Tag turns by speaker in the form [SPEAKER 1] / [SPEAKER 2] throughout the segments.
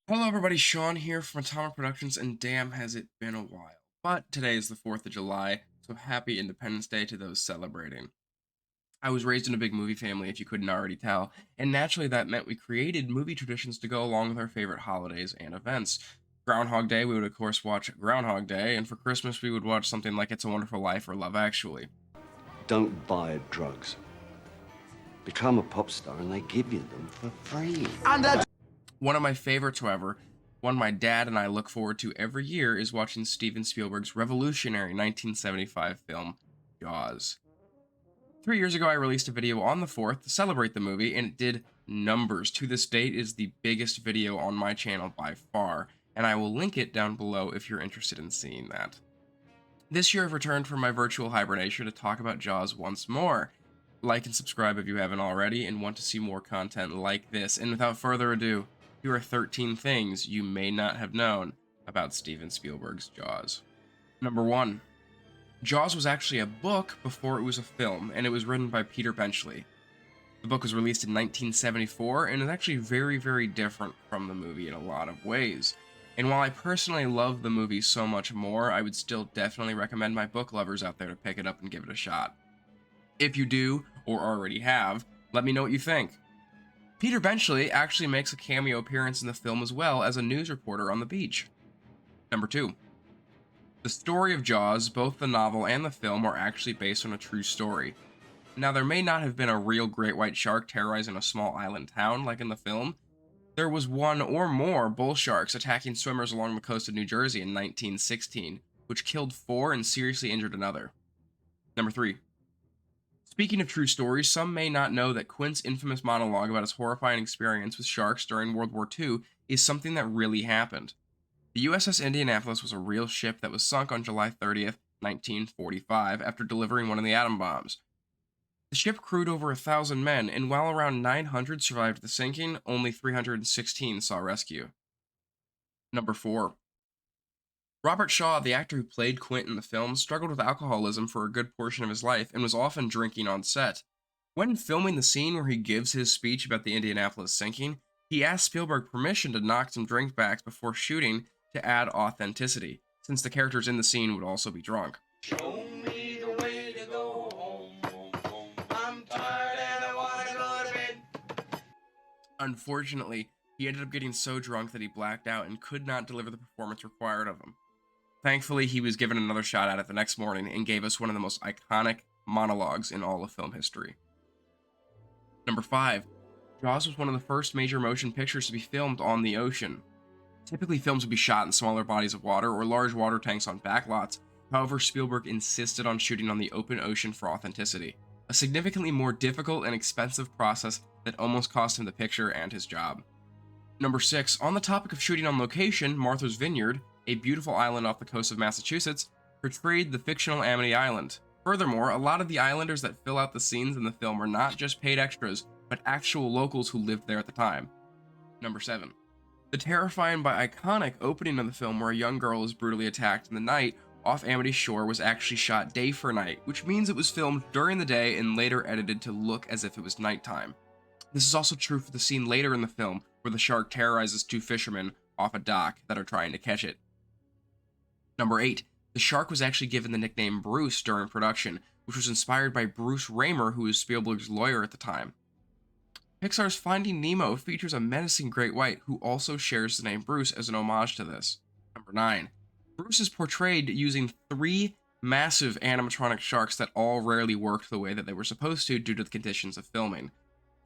[SPEAKER 1] Hello, everybody. Sean here from Atomic Productions, and damn, has it been a while. But today is the 4th of July, so happy Independence Day to those celebrating. I was raised in a big movie family, if you couldn't already tell, and naturally that meant we created movie traditions to go along with our favorite holidays and events. Groundhog Day, we would of course watch Groundhog Day, and for Christmas we would watch something like It's a Wonderful Life or Love Actually.
[SPEAKER 2] Don't buy drugs. Become a pop star and they give you them for free.
[SPEAKER 1] One of my favorites, however, one my dad and I look forward to every year, is watching Steven Spielberg's revolutionary 1975 film, Jaws. 3 years ago, I released a video on the 4th to celebrate the movie, and it did numbers. To this date, it is the biggest video on my channel by far, and I will link it down below if you're interested in seeing that. This year, I've returned from my virtual hibernation to talk about Jaws once more. Like and subscribe if you haven't already and want to see more content like this. And without further ado, here are 13 things you may not have known about Steven Spielberg's Jaws. Number 1. Jaws was actually a book before it was a film, and it was written by Peter Benchley. The book was released in 1974 and is actually very, very different from the movie in a lot of ways. And while I personally love the movie so much more, I would still definitely recommend my book lovers out there to pick it up and give it a shot. If you do, or already have, let me know what you think. Peter Benchley actually makes a cameo appearance in the film as well as a news reporter on the beach. Number 2. The story of Jaws, both the novel and the film, are actually based on a true story. Now, there may not have been a real great white shark terrorizing a small island town like in the film. There was one or more bull sharks attacking swimmers along the coast of New Jersey in 1916, which killed 4 and seriously injured another. Number 3. Speaking of true stories, some may not know that Quint's infamous monologue about his horrifying experience with sharks during World War II is something that really happened. The USS Indianapolis was a real ship that was sunk on July 30th, 1945, after delivering one of the atom bombs. The ship crewed over 1,000 men, and while around 900 survived the sinking, only 316 saw rescue. Number 4. Robert Shaw, the actor who played Quint in the film, struggled with alcoholism for a good portion of his life and was often drinking on set. When filming the scene where he gives his speech about the Indianapolis sinking, he asked Spielberg permission to knock some drink backs before shooting to add authenticity, since the characters in the scene would also be drunk.
[SPEAKER 3] Show me the way to go home, home, home. I'm tired and I wanna go to bed.
[SPEAKER 1] Unfortunately, he ended up getting so drunk that he blacked out and could not deliver the performance required of him. Thankfully, he was given another shot at it the next morning and gave us one of the most iconic monologues in all of film history. Number 5. Jaws was one of the first major motion pictures to be filmed on the ocean. Typically, films would be shot in smaller bodies of water or large water tanks on backlots. However, Spielberg insisted on shooting on the open ocean for authenticity, a significantly more difficult and expensive process that almost cost him the picture and his job. Number 6. On the topic of shooting on location, Martha's Vineyard, a beautiful island off the coast of Massachusetts, portrayed the fictional Amity Island. Furthermore, a lot of the islanders that fill out the scenes in the film are not just paid extras, but actual locals who lived there at the time. Number 7. The terrifying but iconic opening of the film, where a young girl is brutally attacked in the night off Amity Shore, was actually shot day for night, which means it was filmed during the day and later edited to look as if it was nighttime. This is also true for the scene later in the film where the shark terrorizes 2 fishermen off a dock that are trying to catch it. Number 8. The shark was actually given the nickname Bruce during production, which was inspired by Bruce Raymer, who was Spielberg's lawyer at the time. Pixar's Finding Nemo features a menacing great white who also shares the name Bruce as an homage to this. Number 9. Bruce is portrayed using 3 massive animatronic sharks that all rarely worked the way that they were supposed to due to the conditions of filming.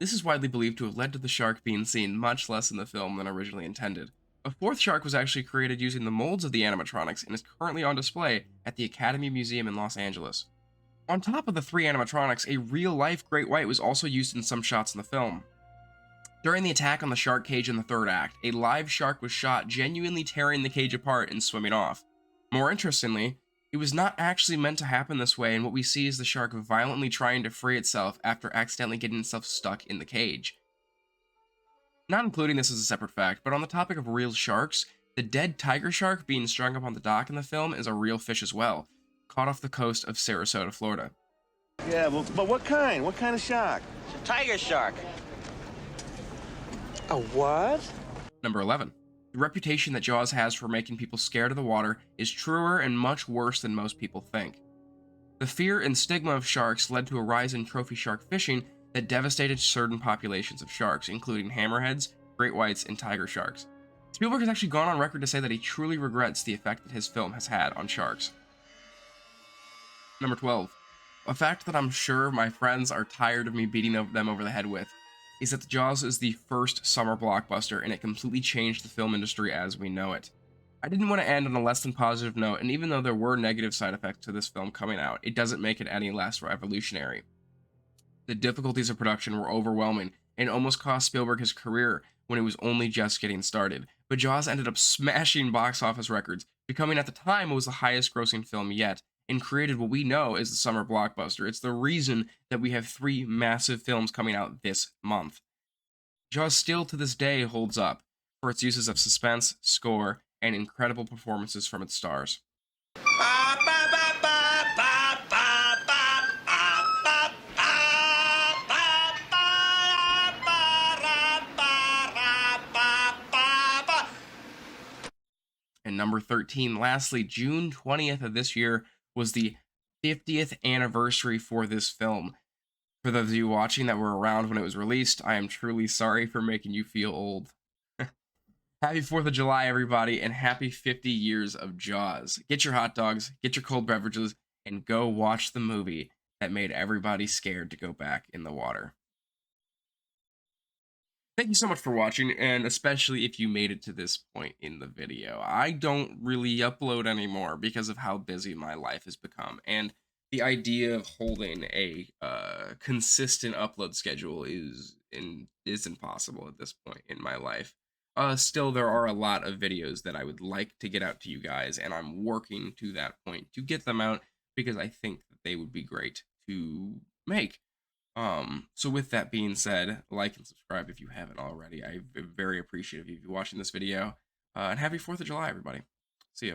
[SPEAKER 1] This is widely believed to have led to the shark being seen much less in the film than originally intended. A 4th shark was actually created using the molds of the animatronics and is currently on display at the Academy Museum in Los Angeles. On top of the 3 animatronics, a real-life great white was also used in some shots in the film. During the attack on the shark cage in the 3rd act, a live shark was shot genuinely tearing the cage apart and swimming off. More interestingly, it was not actually meant to happen this way, and what we see is the shark violently trying to free itself after accidentally getting itself stuck in the cage. Not including this as a separate fact, but on the topic of real sharks, the dead tiger shark being strung up on the dock in the film is a real fish as well, caught off the coast of Sarasota, Florida.
[SPEAKER 4] Yeah, well, but what kind? What kind of shark?
[SPEAKER 3] It's a tiger shark.
[SPEAKER 4] A what?
[SPEAKER 1] Number 11. The reputation that Jaws has for making people scared of the water is truer and much worse than most people think. The fear and stigma of sharks led to a rise in trophy shark fishing that devastated certain populations of sharks, including hammerheads, great whites, and tiger sharks. Spielberg has actually gone on record to say that he truly regrets the effect that his film has had on sharks. Number 12. A fact that I'm sure my friends are tired of me beating them over the head with is that Jaws is the first summer blockbuster, and it completely changed the film industry as we know it. I didn't want to end on a less than positive note, and even though there were negative side effects to this film coming out, it doesn't make it any less revolutionary. The difficulties of production were overwhelming and almost cost Spielberg his career when it was only just getting started. But Jaws ended up smashing box office records, becoming at the time what was the highest grossing film yet, and created what we know as the summer blockbuster. It's the reason that we have 3 massive films coming out this month. Jaws still to this day holds up for its uses of suspense, score, and incredible performances from its stars. And number 13, lastly, June 20th of this year was the 50th anniversary for this film. For those of you watching that were around when it was released, I am truly sorry for making you feel old. Happy 4th of July, everybody, and happy 50 years of Jaws. Get your hot dogs, get your cold beverages, and go watch the movie that made everybody scared to go back in the water. Thank you so much for watching, and especially if you made it to this point in the video. I don't really upload anymore because of how busy my life has become, and the idea of holding a consistent upload schedule is impossible at this point in my life. Still, there are a lot of videos that I would like to get out to you guys, and I'm working to that point to get them out because I think that they would be great to make. So with that being said, like and subscribe if you haven't already. I'm very appreciative of you watching this video. And happy 4th of July, everybody. See ya.